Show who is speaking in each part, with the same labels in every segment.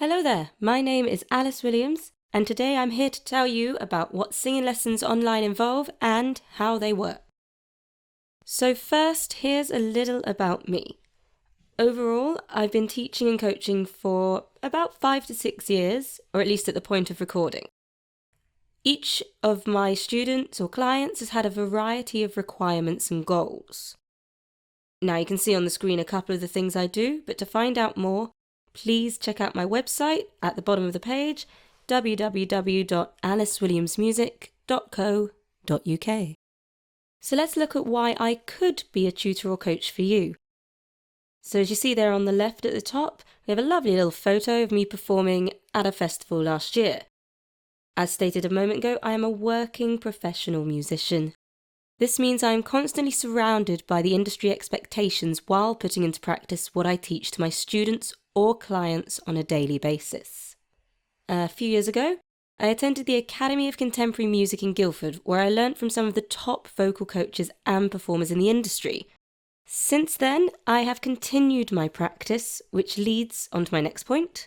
Speaker 1: Hello there, my name is Alice Williams, and today I'm here to tell you about what singing lessons online involve and how they work. So first, here's a little about me. Overall, I've been teaching and coaching for about 5 to 6 years, or at least at the point of recording. Each of my students or clients has had a variety of requirements and goals. Now you can see on the screen a couple of the things I do, but to find out more, please check out my website at the bottom of the page, www.alicewilliamsmusic.co.uk. So let's look at why I could be a tutor or coach for you. So as you see there on the left at the top, we have a lovely little photo of me performing at a festival last year. As stated a moment ago, I am a working professional musician. This means I am constantly surrounded by the industry expectations while putting into practice what I teach to my students or clients on a daily basis. A few years ago, I attended the Academy of Contemporary Music in Guildford, where I learnt from some of the top vocal coaches and performers in the industry. Since then, I have continued my practice, which leads on to my next point.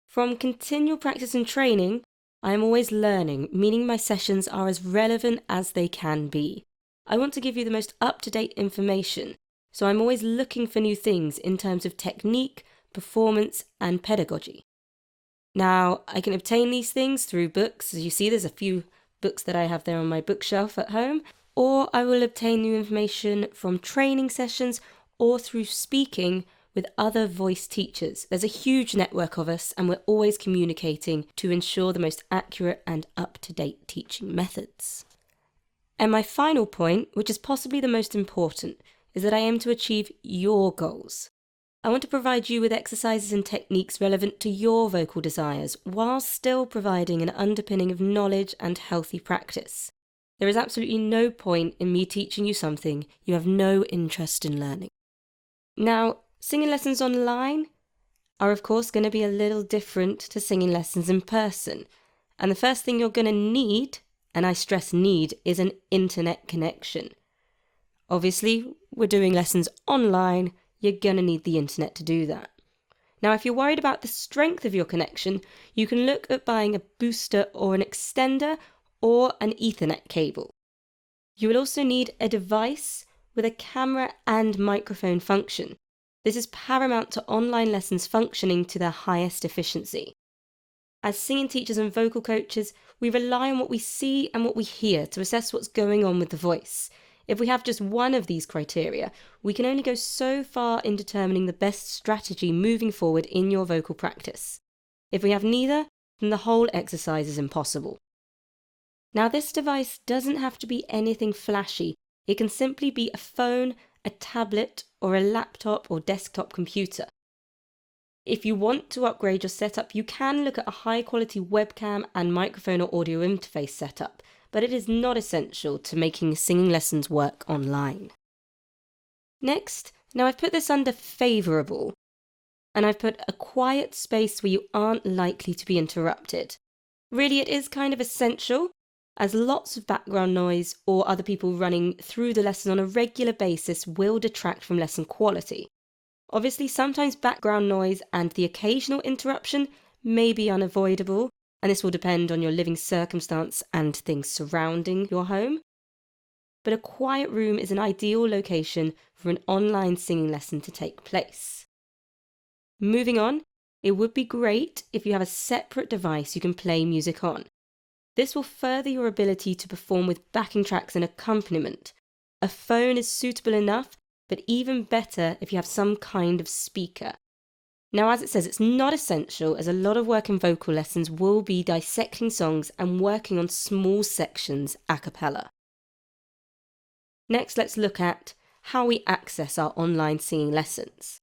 Speaker 1: From continual practice and training, I am always learning, meaning my sessions are as relevant as they can be. I want to give you the most up-to-date information, so I'm always looking for new things in terms of technique, performance, and pedagogy. Now, I can obtain these things through books. As you see, there's a few books that I have there on my bookshelf at home, or I will obtain new information from training sessions or through speaking with other voice teachers. There's a huge network of us, and we're always communicating to ensure the most accurate and up-to-date teaching methods. And my final point, which is possibly the most important, is that I aim to achieve your goals. I want to provide you with exercises and techniques relevant to your vocal desires, while still providing an underpinning of knowledge and healthy practice. There is absolutely no point in me teaching you something you have no interest in learning. Now, singing lessons online are of course going to be a little different to singing lessons in person. And the first thing you're going to need, and I stress need, is an internet connection. Obviously, we're doing lessons online, you're going to need the internet to do that. Now, if you're worried about the strength of your connection, you can look at buying a booster or an extender or an Ethernet cable. You will also need a device with a camera and microphone function. This is paramount to online lessons functioning to their highest efficiency. As singing teachers and vocal coaches, we rely on what we see and what we hear to assess what's going on with the voice. If we have just one of these criteria, we can only go so far in determining the best strategy moving forward in your vocal practice. If we have neither, then the whole exercise is impossible. Now, this device doesn't have to be anything flashy. It can simply be a phone, a tablet, or a laptop or desktop computer. If you want to upgrade your setup, you can look at a high-quality webcam and microphone or audio interface setup, but it is not essential to making singing lessons work online. Next, now I've put this under favourable, and I've put a quiet space where you aren't likely to be interrupted. Really, it is kind of essential, as lots of background noise or other people running through the lesson on a regular basis will detract from lesson quality. Obviously, sometimes background noise and the occasional interruption may be unavoidable, and this will depend on your living circumstance and things surrounding your home. But a quiet room is an ideal location for an online singing lesson to take place. Moving on, it would be great if you have a separate device you can play music on. This will further your ability to perform with backing tracks and accompaniment. A phone is suitable enough, but even better if you have some kind of speaker. Now, as it says, it's not essential, as a lot of work in vocal lessons will be dissecting songs and working on small sections a cappella. Next, let's look at how we access our online singing lessons.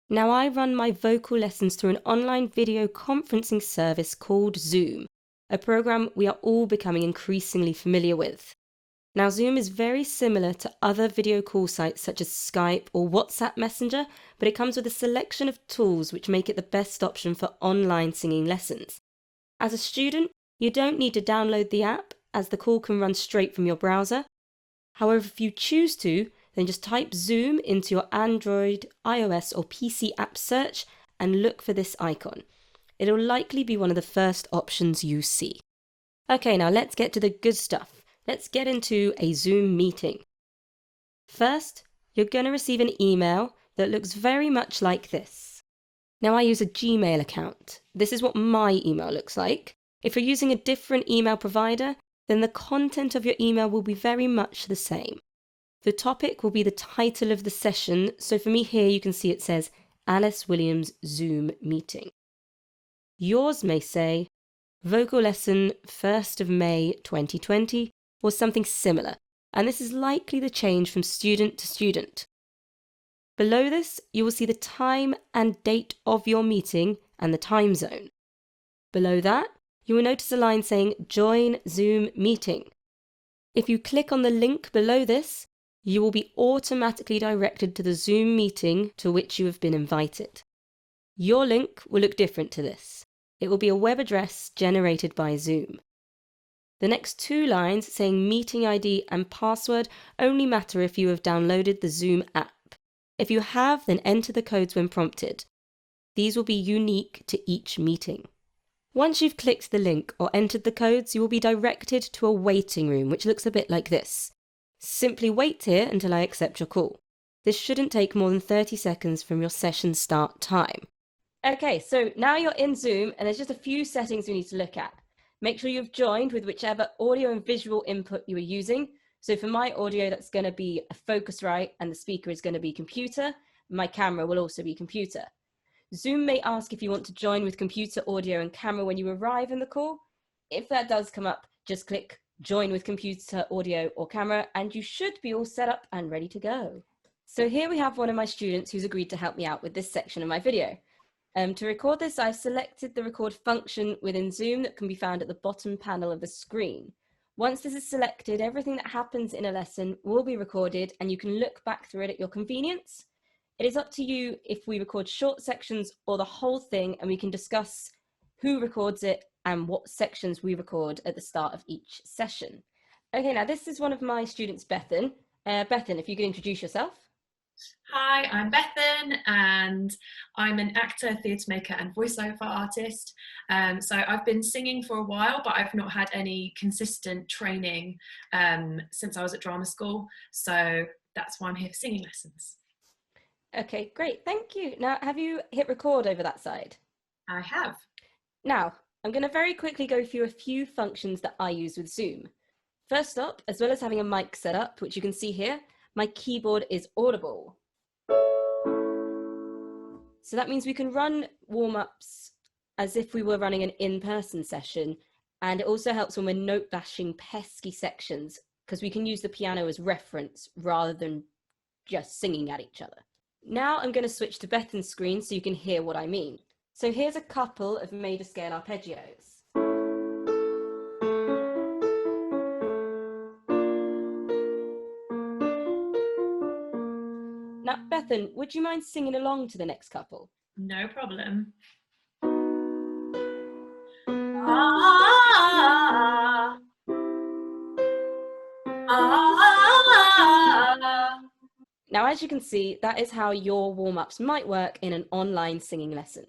Speaker 1: Now, I run my vocal lessons through an online video conferencing service called Zoom, a program we are all becoming increasingly familiar with. Now, Zoom is very similar to other video call sites such as Skype or WhatsApp Messenger, but it comes with a selection of tools which make it the best option for online singing lessons. As a student, you don't need to download the app, as the call can run straight from your browser. However, if you choose to, then just type Zoom into your Android, iOS or PC app search and look for this icon. It'll likely be one of the first options you see. Okay, now let's get to the good stuff. Let's get into a Zoom meeting. First, you're going to receive an email that looks very much like this. Now I use a Gmail account. This is what my email looks like. If you're using a different email provider, then the content of your email will be very much the same. The topic will be the title of the session, so for me here you can see it says Alice Williams Zoom Meeting. Yours may say Vocal Lesson 1st of May 2020 or something similar, and this is likely the change from student to student. Below this, you will see the time and date of your meeting and the time zone. Below that, you will notice a line saying Join Zoom Meeting. If you click on the link below this, you will be automatically directed to the Zoom meeting to which you have been invited. Your link will look different to this. It will be a web address generated by Zoom. The next two lines saying meeting ID and password only matter if you have downloaded the Zoom app. If you have, then enter the codes when prompted. These will be unique to each meeting. Once you've clicked the link or entered the codes, you will be directed to a waiting room, which looks a bit like this. Simply wait here until I accept your call. This shouldn't take more than 30 seconds from your session start time. Okay, so now you're in Zoom and there's just a few settings we need to look at. Make sure you've joined with whichever audio and visual input you are using. So for my audio, that's going to be a Focusrite and the speaker is going to be computer. My camera will also be computer. Zoom may ask if you want to join with computer, audio and camera when you arrive in the call. If that does come up, just click join with computer, audio or camera and you should be all set up and ready to go. So here we have one of my students who's agreed to help me out with this section of my video. To record this, I've selected the record function within Zoom that can be found at the bottom panel of the screen. Once this is selected, everything that happens in a lesson will be recorded and you can look back through it at your convenience. It is up to you if we record short sections or the whole thing, and we can discuss who records it and what sections we record at the start of each session. Okay, now this is one of my students, Bethan. Bethan, if you could introduce yourself.
Speaker 2: Hi, I'm Bethan and I'm an actor, theatre maker and voiceover artist. So I've been singing for a while, but I've not had any consistent training since I was at drama school. So that's why I'm here for singing lessons.
Speaker 1: Okay, great, thank you. Now, have you hit record over that side?
Speaker 2: I have.
Speaker 1: Now, I'm going to very quickly go through a few functions that I use with Zoom. First up, as well as having a mic set up, which you can see here, my keyboard is audible. So that means we can run warm-ups as if we were running an in-person session. And it also helps when we're note bashing pesky sections, because we can use the piano as reference rather than just singing at each other. Now I'm going to switch to Bethan's screen so you can hear what I mean. So here's a couple of major scale arpeggios. Now, Bethan, would you mind singing along to the next couple?
Speaker 2: No problem.
Speaker 1: Now, as you can see, that is how your warm-ups might work in an online singing lesson.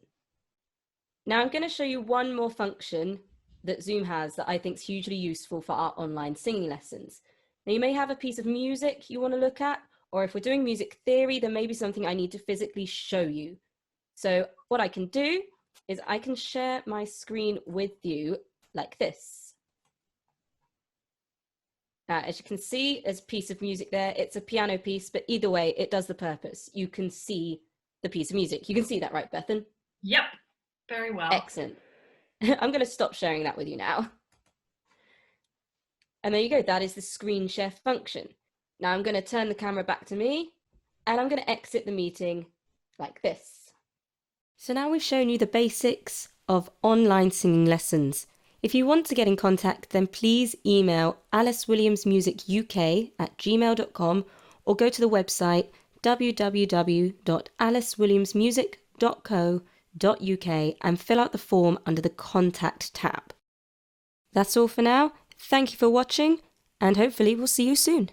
Speaker 1: Now, I'm going to show you one more function that Zoom has that I think is hugely useful for our online singing lessons. Now, you may have a piece of music you want to look at, or if we're doing music theory, there may be something I need to physically show you. So what I can do is I can share my screen with you like this. Now, as you can see, there's a piece of music there. It's a piano piece, but either way, it does the purpose. You can see the piece of music. You can see that, right, Bethan?
Speaker 2: Yep, very well.
Speaker 1: Excellent. I'm going to stop sharing that with you now. And there you go. That is the screen share function. Now I'm going to turn the camera back to me and I'm going to exit the meeting like this. So now we've shown you the basics of online singing lessons. If you want to get in contact, then please email alicewilliamsmusicuk@gmail.com or go to the website www.alicewilliamsmusic.co.uk and fill out the form under the Contact tab. That's all for now. Thank you for watching and hopefully we'll see you soon.